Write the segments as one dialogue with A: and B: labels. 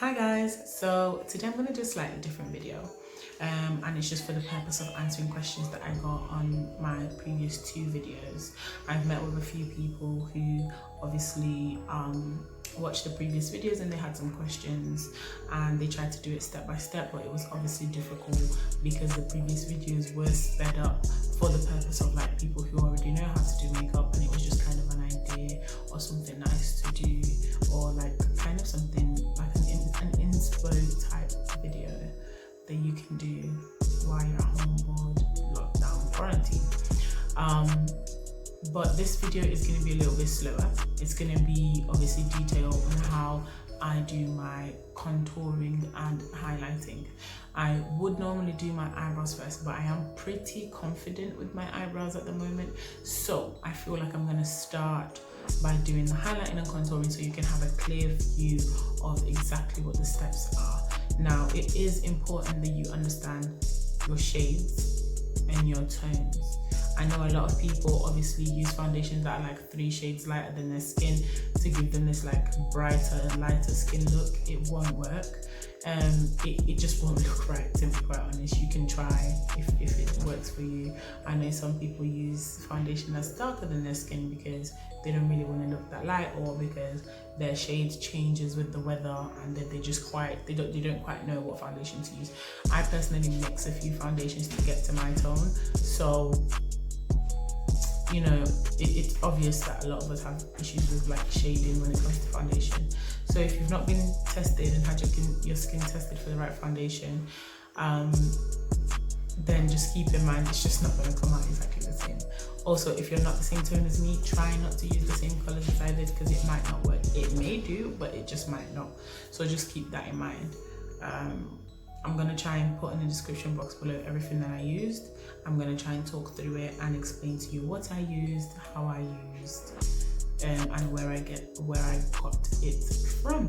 A: Hi guys, so today I'm going to do a slightly different video and it's just for the purpose of answering questions that I got on my previous two videos. I've met with a few people who obviously watched the previous videos and they had some questions and they tried to do it step by step, but it was obviously difficult because the previous videos were sped up for the purpose of like people who already know how to do makeup, and it was just kind of an idea or something nice to do, or like kind of something like an inspo type video that you can do while you're at home, bored, lockdown, quarantine. But this video is going to be a little bit slower. It's going to be obviously detailed on how I do my contouring and highlighting. I would normally do my eyebrows first, but I am pretty confident with my eyebrows at the moment, so I feel like I'm going to start by doing the highlighting and contouring so you can have a clear view of exactly what the steps are. Now, it is important that you understand your shades and your tones. I know a lot of people obviously use foundations that are like 3 shades lighter than their skin to give them this like brighter, lighter skin look. It won't work. It just won't look right, to be quite honest. You can try if it works for you. I know some people use foundation that's darker than their skin because they don't really want to look that light, or because their shade changes with the weather and they just they don't quite know what foundation to use. I personally mix a few foundations to get to my tone, so you know, it's obvious that a lot of us have issues with like shading when it comes to foundation. So if you've not been tested and had your skin tested for the right foundation, then just keep in mind it's just not going to come out exactly the same. Also, if you're not the same tone as me, try not to use the same colors as I did, because it might not work. It may do, but it just might not. So just keep that in mind. I'm going to try and put in the description box below everything that I used. I'm going to try and talk through it and explain to you what I used, how I used, and where I got it from.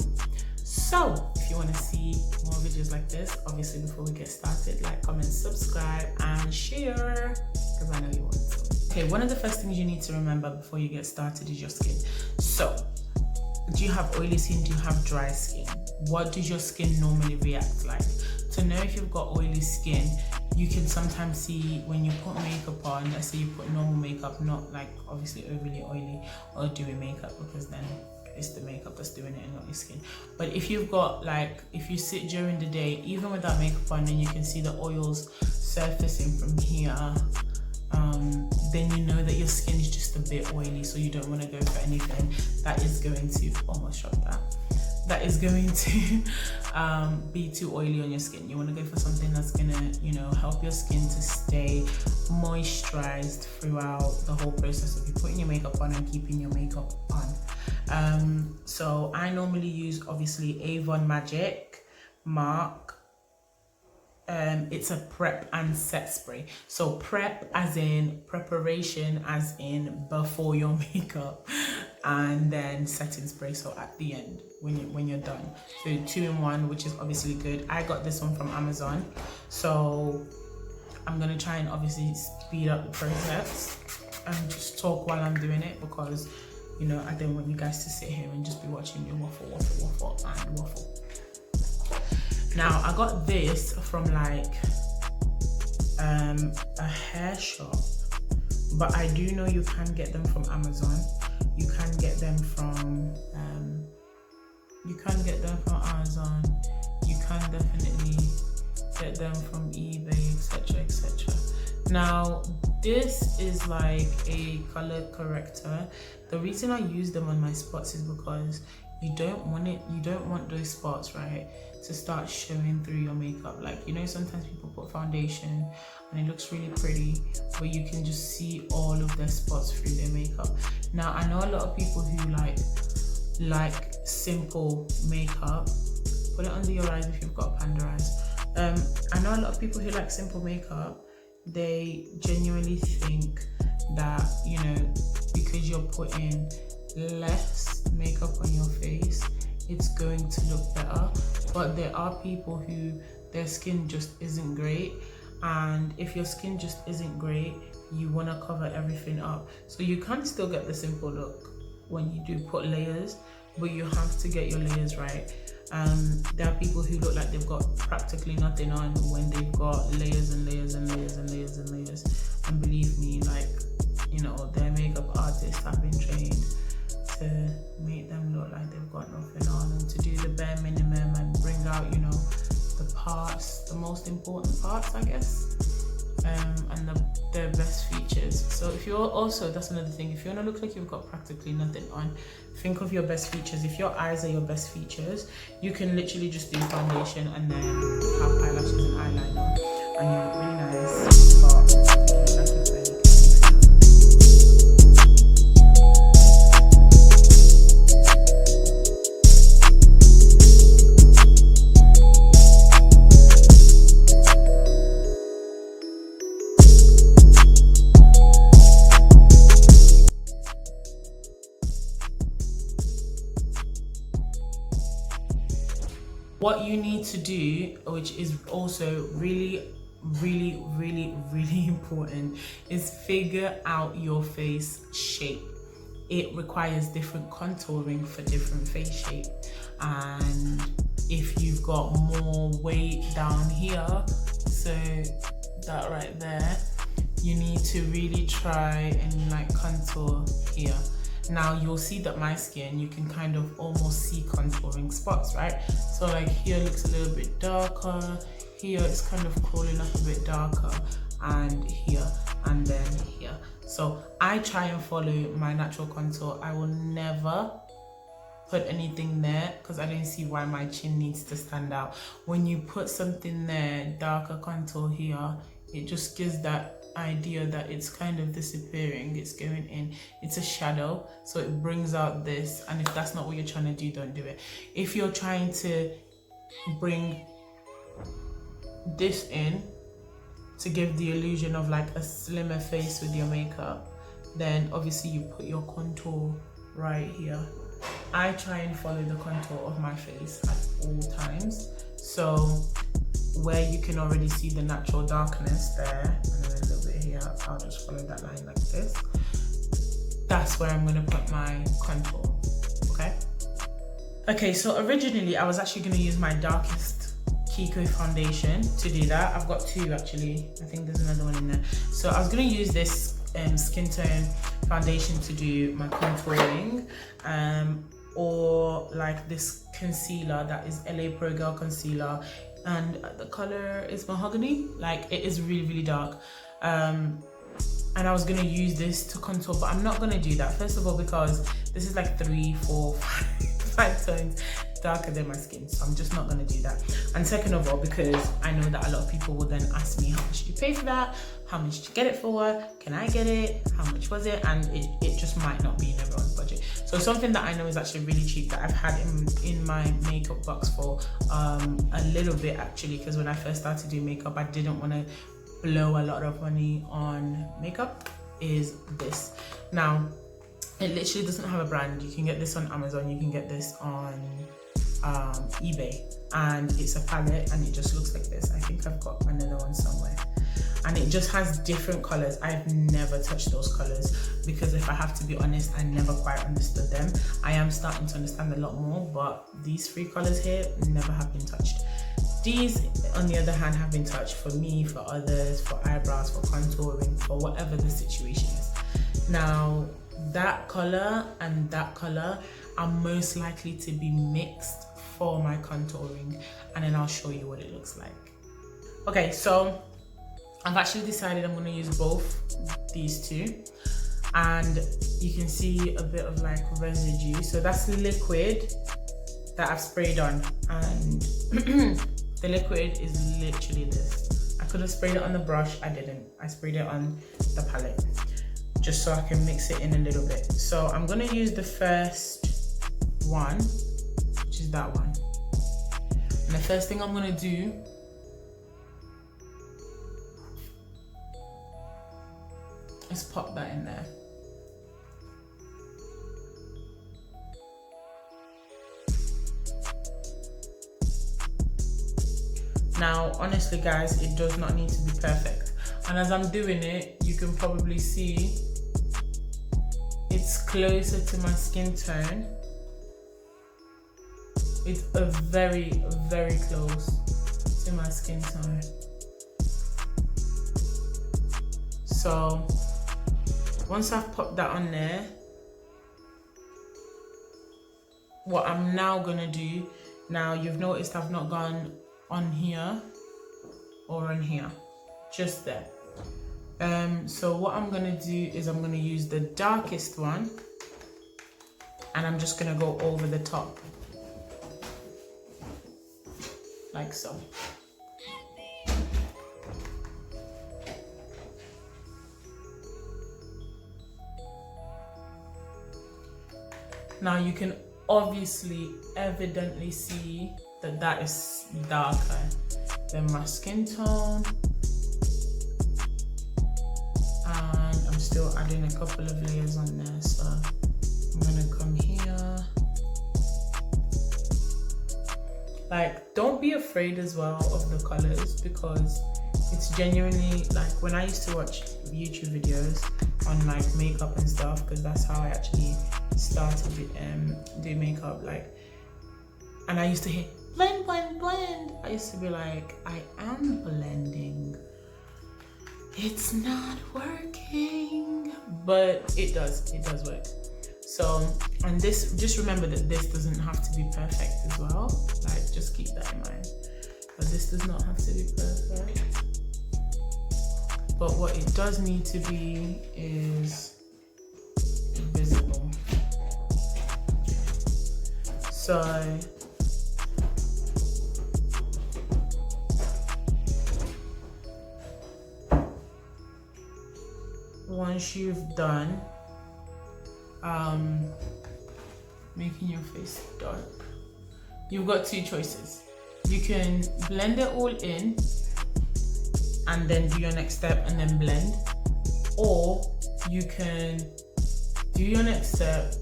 A: So if you want to see more videos like this, obviously before we get started, like, comment, subscribe and share, because I know you want to. Okay, one of the first things you need to remember before you get started is your skin. So do you have oily skin? Do you have dry skin? What does your skin normally react like? To know if you've got oily skin, you can sometimes see when you put makeup on. Let's say you put normal makeup, not like obviously overly oily or doing makeup, because then it's the makeup that's doing it and not your skin. But if you've got like, if you sit during the day, even without makeup on, then you can see the oils surfacing from here, then you know that your skin is just a bit oily, so you don't want to go for anything that is going to, almost shot that is going to be too oily on your skin. You want to go for something that's gonna, you know, help your skin to stay moisturized throughout the whole process of you putting your makeup on and keeping your makeup on. So I normally use obviously Avon Magic Mark. It's a prep and set spray. So prep as in preparation, as in before your makeup, and then setting spray, so at the end when you're done. So 2-in-1, which is obviously good. I got this one from Amazon, so I'm gonna try and obviously speed up the process and just talk while I'm doing it, because you know I don't want you guys to sit here and just be watching me waffle and waffle. Now I got this from like a hair shop, but I do know you can get them from Amazon. You can get them from Amazon. You can definitely get them from eBay, etc, etc. Now this is like a color corrector. The reason I use them on my spots is because you don't want those spots, right, to start showing through your makeup. Like, you know, sometimes people put foundation and it looks really pretty, but you can just see all of their spots through their makeup. Now I know a lot of people who like simple makeup. Put it under your eyes if you've got panda eyes. I know a lot of people who like simple makeup, they genuinely think that, you know, because you're putting less makeup on your face, it's going to look better. But there are people who their skin just isn't great, and if your skin just isn't great, you want to cover everything up. So you can still get the simple look when you do put layers, but you have to get your layers right. There are people who look like they've got practically nothing on when they've got layers and layers and layers and layers and layers. And believe me, like, you know, their makeup artists have been trained to make them look like they've got nothing on, and to do the bare minimum and bring out, you know, the parts, the most important parts, I guess, and their best features. So if you're also, that's another thing, if you want to look like you've got practically nothing on, think of your best features. If your eyes are your best features, you can literally just do foundation and then have eyelashes and eyeliner, and you look really nice. But like I said, what you need to do, which is also really important, is figure out your face shape. It requires different contouring for different face shape, and if you've got more weight down here, so that right there, you need to really try and like contour here. Now you'll see that my skin, you can kind of almost see contouring spots, right? So like here looks a little bit darker, here it's kind of crawling up a bit darker, and here, and then here. So I try and follow my natural contour. I will never put anything there because I don't see why my chin needs to stand out. When you put something there, darker contour here, it just gives that idea that it's kind of disappearing, it's going in, it's a shadow, so it brings out this. And if that's not what you're trying to do, don't do it. If you're trying to bring this in to give the illusion of like a slimmer face with your makeup, then obviously you put your contour right here. I try and follow the contour of my face at all times, so where you can already see the natural darkness there, and then a little bit here, I'll just follow that line like this. That's where I'm going to put my contour, okay? So originally I was actually going to use my darkest Kiko foundation to do that. I've got two actually, I think there's another one in there. So I was going to use this skin tone foundation to do my contouring, or like this concealer that is LA Pro Girl concealer, and the color is mahogany. Like, it is really dark, and I was gonna use this to contour, but I'm not gonna do that. First of all, because this is like 3, 4, 5 tones darker than my skin, so I'm just not gonna do that. And second of all, because I know that a lot of people will then ask me, how much did you pay for that? How much did you get it for? Can I get it? How much was it? And it just might not be in everyone's budget. So something that I know is actually really cheap, that I've had in my makeup box for a little bit actually, because when I first started doing makeup, I didn't want to blow a lot of money on makeup, is this. Now, it literally doesn't have a brand. You can get this on Amazon, you can get this on eBay, and it's a palette and it just looks like this. I think I've got another one somewhere, and it just has different colors. I've never touched those colors because, if I have to be honest, I never quite understood them. I am starting to understand a lot more, but these 3 colors here never have been touched. These, on the other hand, have been touched for me, for others, for eyebrows, for contouring, for whatever the situation is. Now, that color and that color are most likely to be mixed for my contouring, and then I'll show you what it looks like. Okay, so I've actually decided I'm going to use both these two, and you can see a bit of like residue. So that's liquid that I've sprayed on, and the liquid is literally this. I could have sprayed it on the brush, I didn't. I sprayed it on the palette just so I can mix it in a little bit. So I'm going to use the first one, which is that one. And the first thing I'm going to do is pop that in there. Now, honestly guys, it does not need to be perfect. And as I'm doing it, you can probably see it's closer to my skin tone It's a very, very close to my skin tone. So once I've popped that on there, what I'm now gonna do, now you've noticed I've not gone on here or on here, just there. So what I'm gonna do is I'm gonna use the darkest one and I'm just gonna go over the top, like so. Now you can obviously evidently see that that is darker than my skin tone, and I'm still adding a couple of layers on there. So I'm gonna come here. Like, don't be afraid as well of the colors, because it's genuinely, like, when I used to watch YouTube videos on like makeup and stuff, because that's how I actually started doing makeup, like, and I used to hear blend, blend, blend. I used to be like, I am blending, it's not working, but it does work. So, and this, just remember that this doesn't have to be perfect as well, like, just keep that in mind, but this does not have to be perfect, but what it does need to be is visible. So once you've done making your face dark, you've got two choices. You can blend it all in and then do your next step and then blend, or you can do your next step,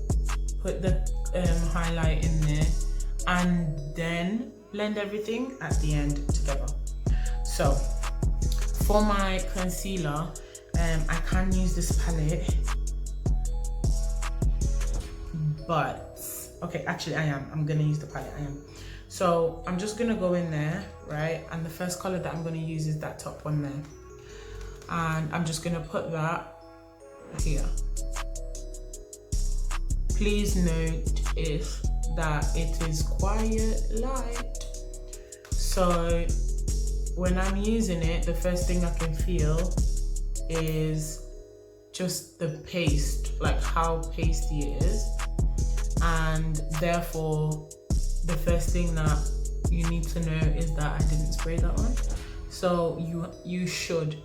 A: put the highlight in there, and then blend everything at the end together. So for my concealer, I can use this palette, but okay, actually I'm gonna use the palette. So I'm just gonna go in there, right, and the first color that I'm gonna use is that top one there, and I'm just gonna put that here. Please note that it is quite light, so when I'm using it, the first thing I can feel is just the paste, like how pasty it is, and therefore the first thing that you need to know is that I didn't spray that on. So you should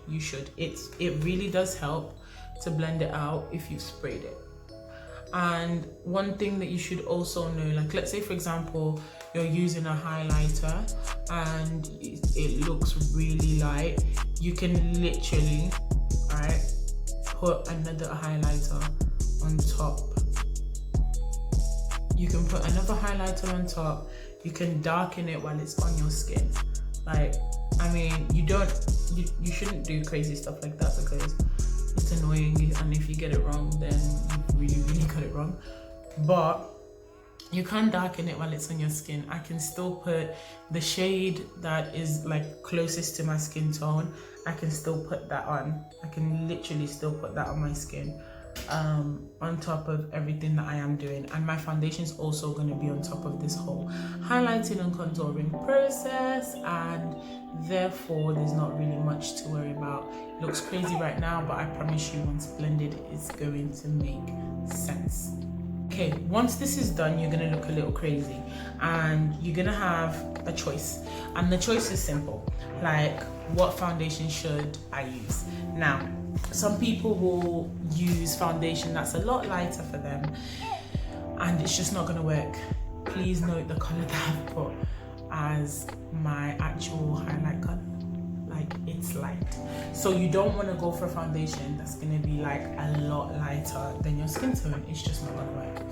A: it really does help to blend it out if you sprayed it. And one thing that you should also know, like, let's say for example you're using a highlighter and it looks really light, you can literally, right, put another highlighter on top. You can put another highlighter on top, you can darken it while it's on your skin. Like, I mean, you shouldn't do crazy stuff like that because it's annoying, and if you get it wrong, then you really got it wrong. But you can darken it while it's on your skin. I can still put the shade that is like closest to my skin tone, I can still put that on. I can literally still put that on my skin, on top of everything that I am doing. And my foundation is also going to be on top of this whole highlighting and contouring process, and therefore there's not really much to worry about. It looks crazy right now, but I promise you once blended it's going to make sense. Okay, once this is done, you're gonna look a little crazy and you're gonna have a choice, and the choice is simple, like, what foundation should I use? Now, some people will use foundation that's a lot lighter for them and it's just not gonna work. Please note the color that I've put as my actual highlight color, like, it's light. So you don't want to go for a foundation that's going to be like a lot lighter than your skin tone. It's just not going to work.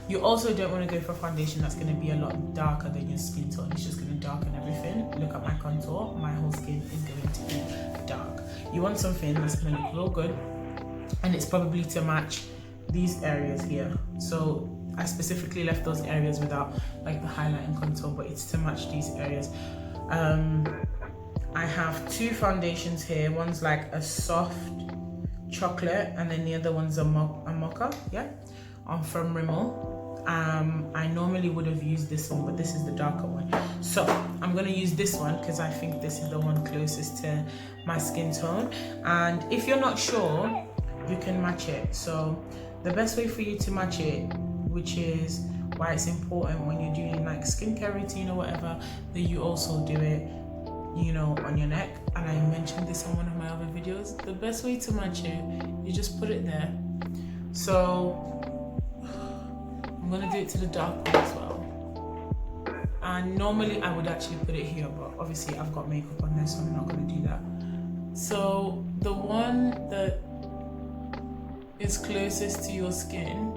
A: You also don't want to go for a foundation that's going to be a lot darker than your skin tone. It's just going to darken everything. Look at my contour, my whole skin is going to be dark. You want something that's going to look real good, and it's probably to match these areas here. So I specifically left those areas without like the highlight and contour, but it's to match these areas. I have two foundations here. One's like a soft chocolate, and then the other one's a mocha, yeah, from Rimmel. I normally would have used this one, but this is the darker one. So I'm gonna use this one because I think this is the one closest to my skin tone. And if you're not sure, you can match it. So the best way for you to match it, which is why it's important when you're doing like skincare routine or whatever, that you also do it, you know, on your neck. And I mentioned this on one of my other videos. The best way to match it, you just put it there. So I'm gonna do it to the dark one as well. And normally I would actually put it here, but obviously I've got makeup on there, so I'm not gonna do that. So the one that is closest to your skin,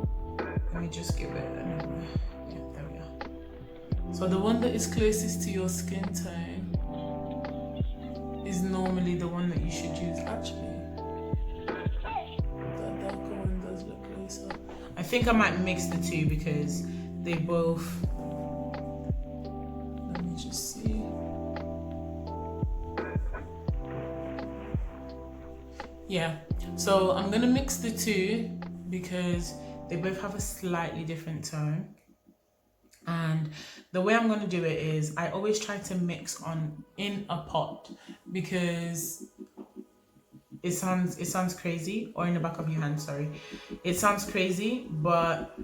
A: let me just give it another, yeah, there we are. So the one that is closest to your skin tone is normally the one that you should use. Actually, that darker one does look closer. I think I might mix the two because they both, let me just see. Yeah, so I'm gonna mix the two because they both have a slightly different tone. And the way I'm gonna do it is I always try to mix in a pot, because it sounds crazy, or in the back of your hand, sorry. It sounds crazy, but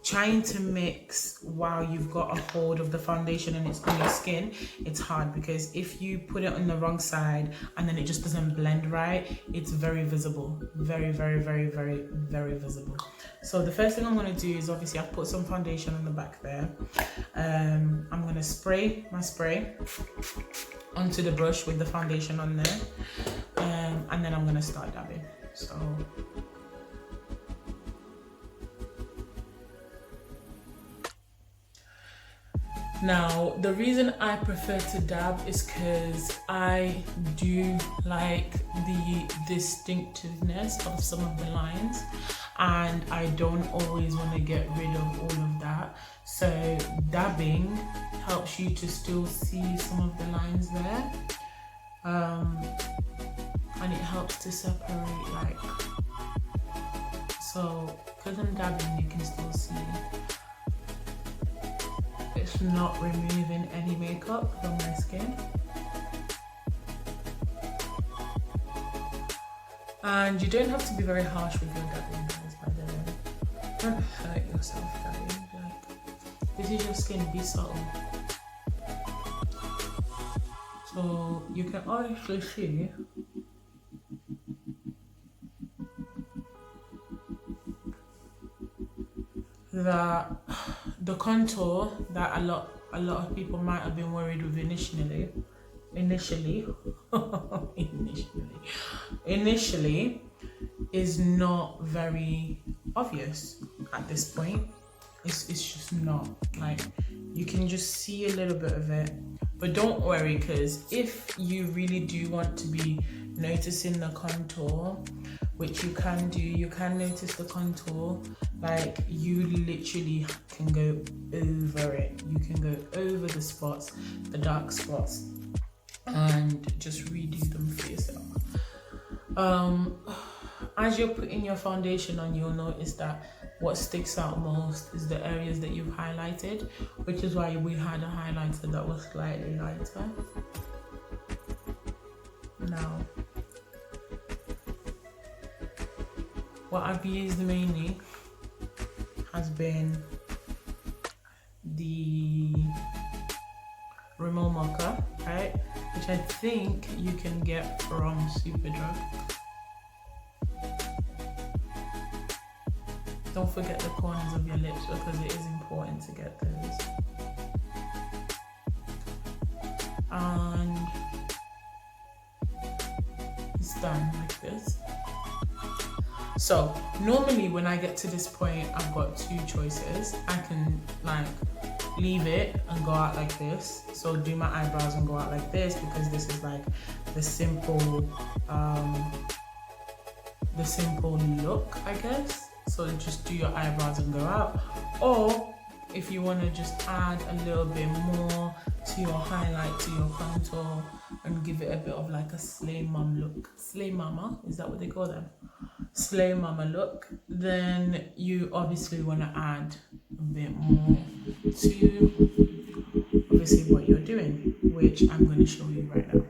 A: trying to mix while you've got a hold of the foundation and it's on your skin, it's hard, because if you put it on the wrong side and then it just doesn't blend right, it's very visible, very, very, very, very, very visible. So the first thing I'm going to do is, obviously I've put some foundation on the back there. I'm going to spray my spray onto the brush with the foundation on there, and then I'm going to start dabbing. So now, the reason I prefer to dab is because I do like the distinctiveness of some of the lines, and I don't always want to get rid of all of that. So dabbing helps you to still see some of the lines there, and it helps to separate, like, so because I'm dabbing, you can still see. It's not removing any makeup from my skin. And you don't have to be very harsh with your dabbing, guys, by the way. Don't hurt yourself dabbing. Like, this is your skin, be subtle. So you can honestly see that the contour that a lot of people might have been worried with initially is not very obvious at this point. It's just not, like, you can just see a little bit of it. But don't worry, because if you really do want to be noticing the contour, which you can do, you can notice the contour, like, you literally can go over it. You can go over the spots, the dark spots, and just redo them for yourself. As you're putting your foundation on, you'll notice that what sticks out most is the areas that you've highlighted, which is why we had a highlighter that was slightly lighter. Now, what I've used mainly has been the Rimmel Mocha, right? Which I think you can get from Superdrug. Don't forget the corners of your lips, because it is important to get those. And it's done like this. So normally when I get to this point, I've got two choices. I can, like, leave it and go out like this. So do my eyebrows and go out like this, because this is like the simple look, I guess. So just do your eyebrows and go out. Or if you want to just add a little bit more to your highlight, to your contour, and give it a bit of like a slay mom look. Slay mama, is that what they call them? Slay mama look. Then you obviously want to add a bit more to obviously what you're doing, which I'm going to show you right now.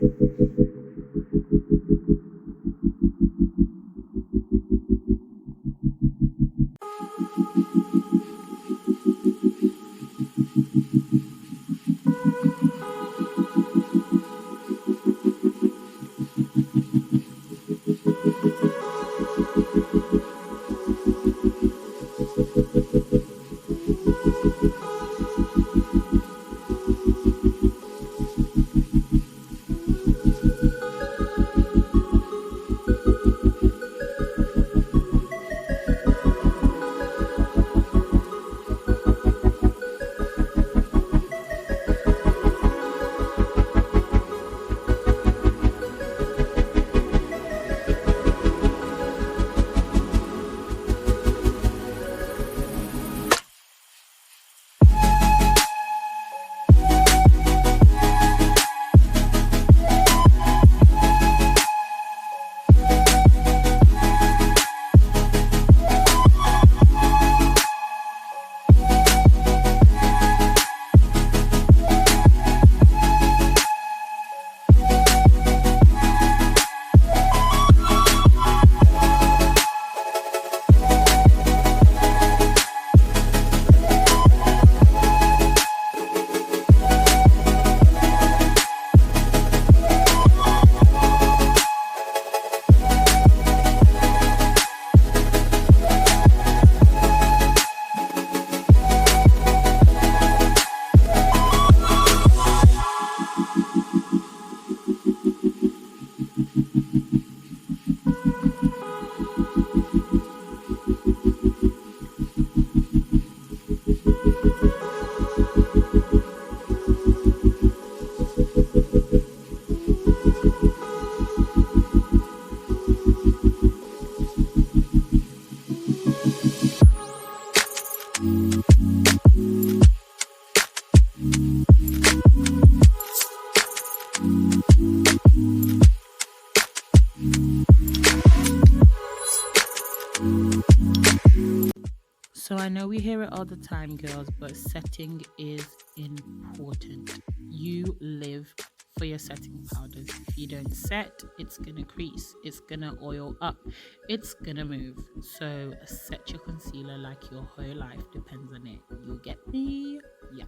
A: So I know we hear it all the time, girls, but setting is important. You live for your setting powders. If you don't set, it's gonna crease, it's gonna oil up, it's gonna move. So set your concealer like your whole life depends on it. You get me? Yes.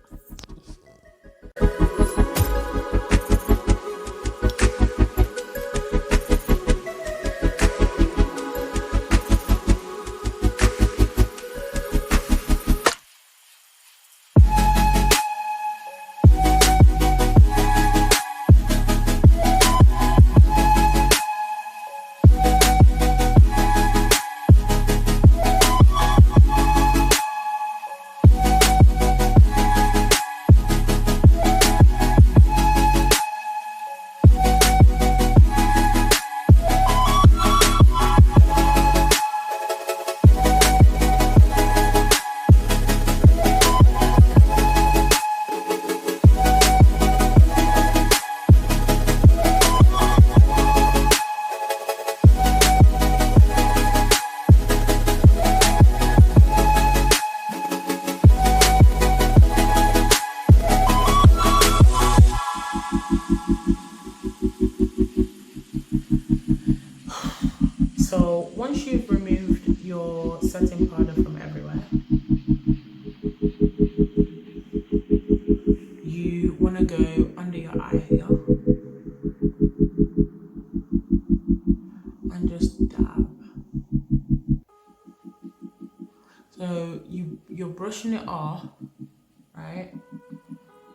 A: So once you've removed your setting powder from everywhere, you want to go under your eye here and just dab. So you're brushing it off, right?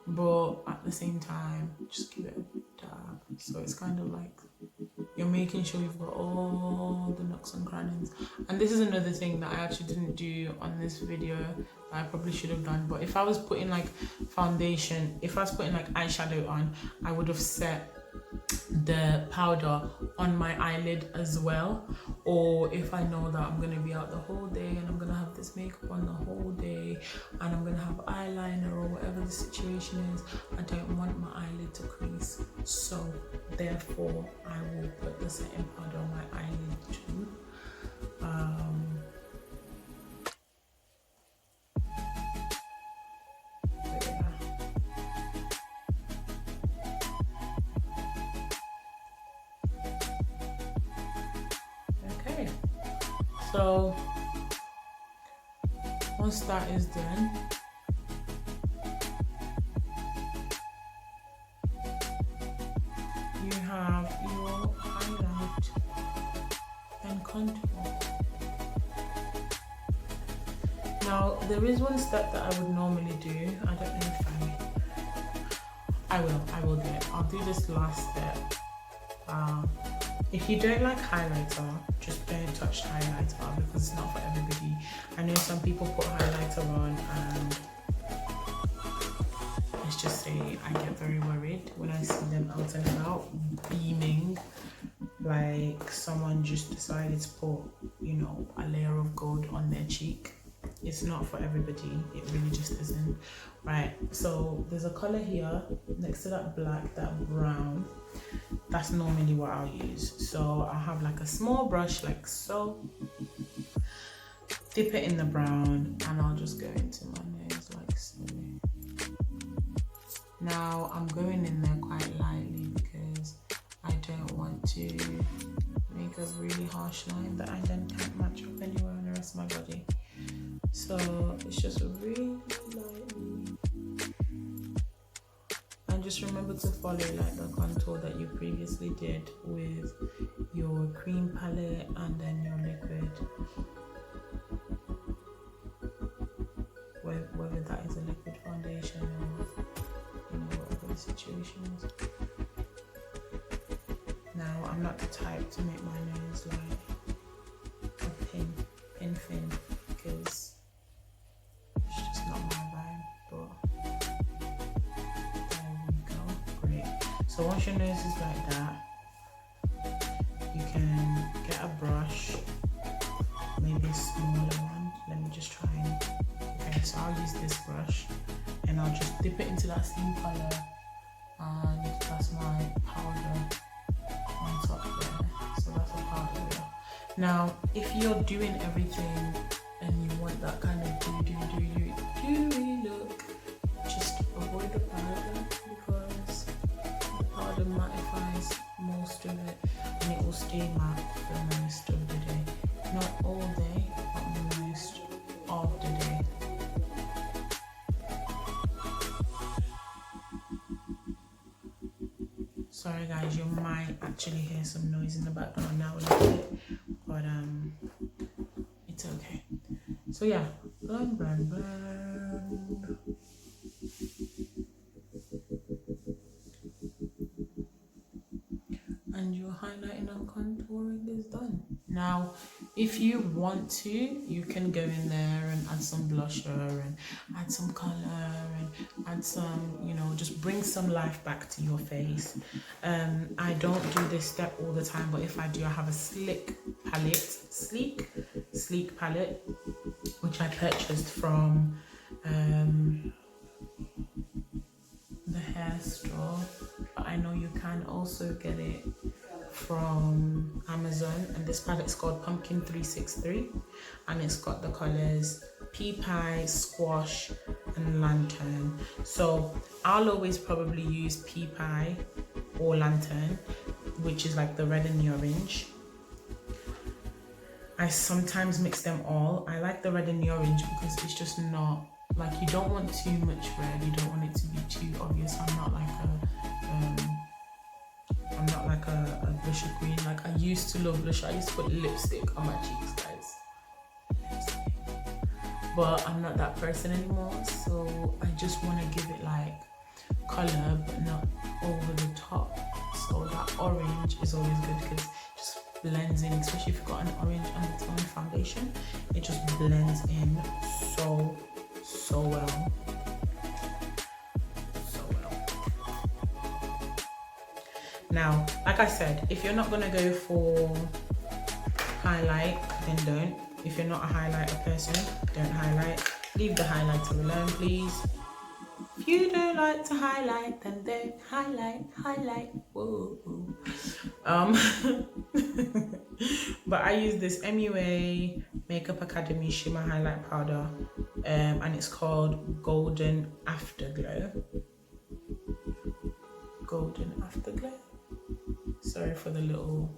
A: But at the same time, just give it a dab. So it's kind of like you're making sure you've got all the nooks and crannies. And this is another thing that I actually didn't do on this video that I probably should have done. But if I was putting like foundation, if I was putting like eyeshadow on, I would have set the powder on my eyelid as well. Or if I know that I'm gonna be out the whole day and I'm gonna have this makeup on the whole day and I'm gonna have eyeliner or whatever the situation is, I don't want my eyelid to crease, so therefore I will put the setting powder on my eyelid too. Okay, so once that is done, you have your highlight and contour. Now there is one step that I would normally do. I don't know if I will do it. I'll do this last step. If you don't like highlighter, just don't touch highlighter because it's not for everybody. I know some people put highlighter on and let's just say I get very worried when I see them out and about beaming like someone just decided to put, you know, a layer of gold on their cheek. It's not for everybody, it really just isn't. Right, so there's a color here next to that black, that brown. That's normally what I'll use. So I'll have like a small brush like so, dip it in the brown, and I'll just go into my nose like so. Now I'm going in there quite lightly because I don't want to make a really harsh line that I then can't match up anywhere on the rest of my body. So it's just really lightly. And just remember to follow like the contour that you previously did with your cream palette and then your liquid. Whether that is a liquid foundation or, you know, whatever the situation is. Now I'm not the type to make my nose like a pin fin because it's just not my vibe, but there we go. Great. So once your nose is like that, you can get a brush, maybe a smaller one. Let me just try and, okay, so I'll use this brush and I'll just dip it into that same color, and that's my powder on top there. So that's a powder there. Now, if you're doing everything and you want that kind of dewy look, just avoid the powder because the powder mattifies most of it and it will stay matte for most of the day. Not all day, but most of the day. Sorry guys, you might actually hear some noise in the background now a little bit, but it's okay. So yeah, blend. And your highlighting and contouring is done. Now, if you want to, you can go in there and add some blusher and add some color and add some, you know, just bring some life back to your face. I don't do this step all the time, but if I do, I have a sleek palette, which I purchased from the hair store. But I know you can also get it from Amazon, and this palette's called Pumpkin 363 and it's got the colors Pea Pie, Squash and Lantern. So I'll always probably use Pea Pie or Lantern, which is like the red and the orange. I sometimes mix them all. I like the red and the orange because it's just not like, you don't want too much red, you don't want it to be too obvious. I'm not like a blusher queen. Like, I used to love blusher. I used to put lipstick on my cheeks, guys. But I'm not that person anymore. So I just want to give it like color, but not over the top. So that orange is always good because it just blends in, especially if you've got an orange undertone foundation. It just blends in so well. Now, like I said, if you're not gonna go for highlight, then don't. If you're not a highlighter person, don't highlight. Leave the highlighter alone, please. If you don't like to highlight, then don't highlight. Whoa. But I use this MUA Makeup Academy Shimmer Highlight Powder, and it's called Golden Afterglow. Golden Afterglow. Sorry for the little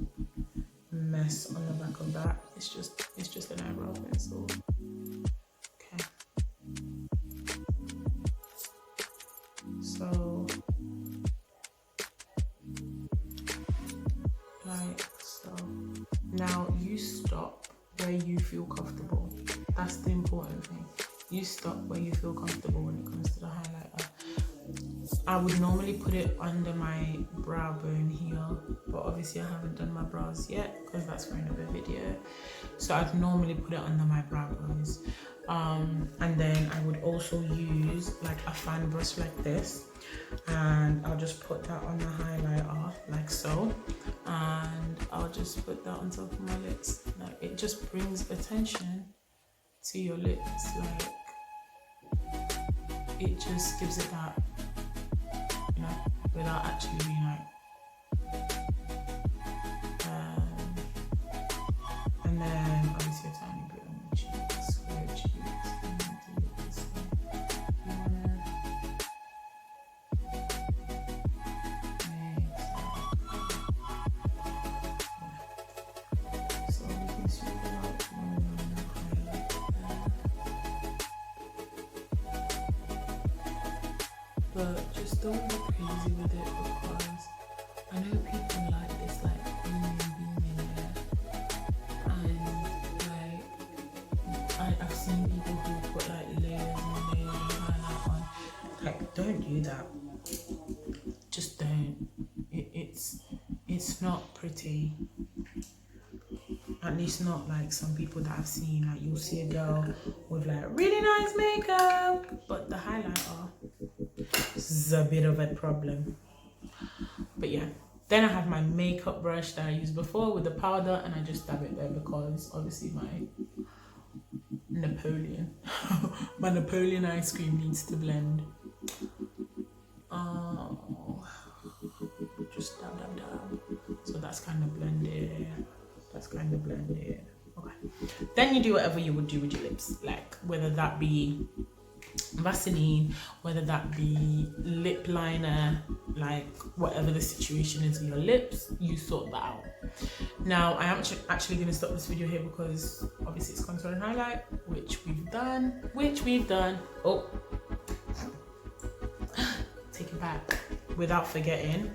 A: mess on the back of that. It's just an eyebrow pencil. Okay. So like so. Now you stop where you feel comfortable. That's the important thing. You stop where you feel comfortable when it comes to the highlighter. I would normally put it under my brow bone here, but obviously I haven't done my brows yet because that's for another video. So I'd normally put it under my brow bones. And then I would also use like a fan brush like this, and I'll just put that on the highlighter like so, and I'll just put that on top of my lips. Like, it just brings attention to your lips, like it just gives it that, you know, without actually being like and then obviously a tiny bit on your cheeks, where your cheeks, and then do it this way. You wanna so we can sweep it out but just don't go crazy with it, because I know people like this like beaming hair, and like I've seen people who put like layers and layers of highlight on. Like, don't do that. Just don't. It's not pretty. At least not like some people that I've seen. Like, you'll see a girl with like really nice makeup, but the highlighter is a bit of a problem. But yeah, then I have my makeup brush that I used before with the powder, and I just dab it there because obviously my Napoleon my Napoleon ice cream needs to blend. Just dab. So that's kind of blended. Okay. Then you do whatever you would do with your lips, like whether that be Vaseline, whether that be lip liner, like whatever the situation is with your lips, you sort that out. Now I am actually going to stop this video here because obviously it's contour and highlight, which we've done. Oh, take it back. Without forgetting,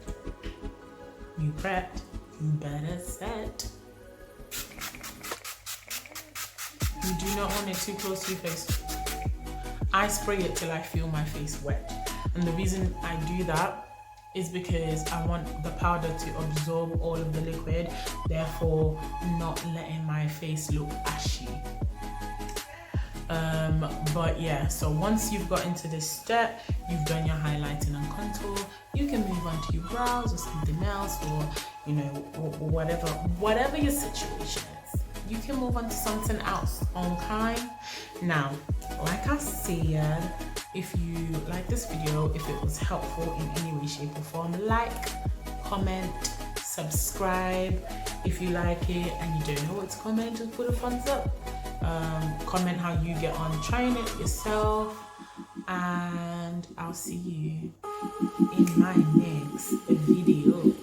A: you prepped, you better set. You do not want it too close to your face. I spray it till I feel my face wet, and the reason I do that is because I want the powder to absorb all of the liquid, therefore not letting my face look ashy. But yeah, so once you've got into this step, you've done your highlighting and contour, you can move on to your brows or something else, or you know, whatever your situation is, you can move on to something else. Okay, now like I said, if you like this video, if it was helpful in any way, shape or form, like, comment, subscribe. If you like it and you don't know what to comment, just put a thumbs up. Comment how you get on trying it yourself, and I'll see you in my next video.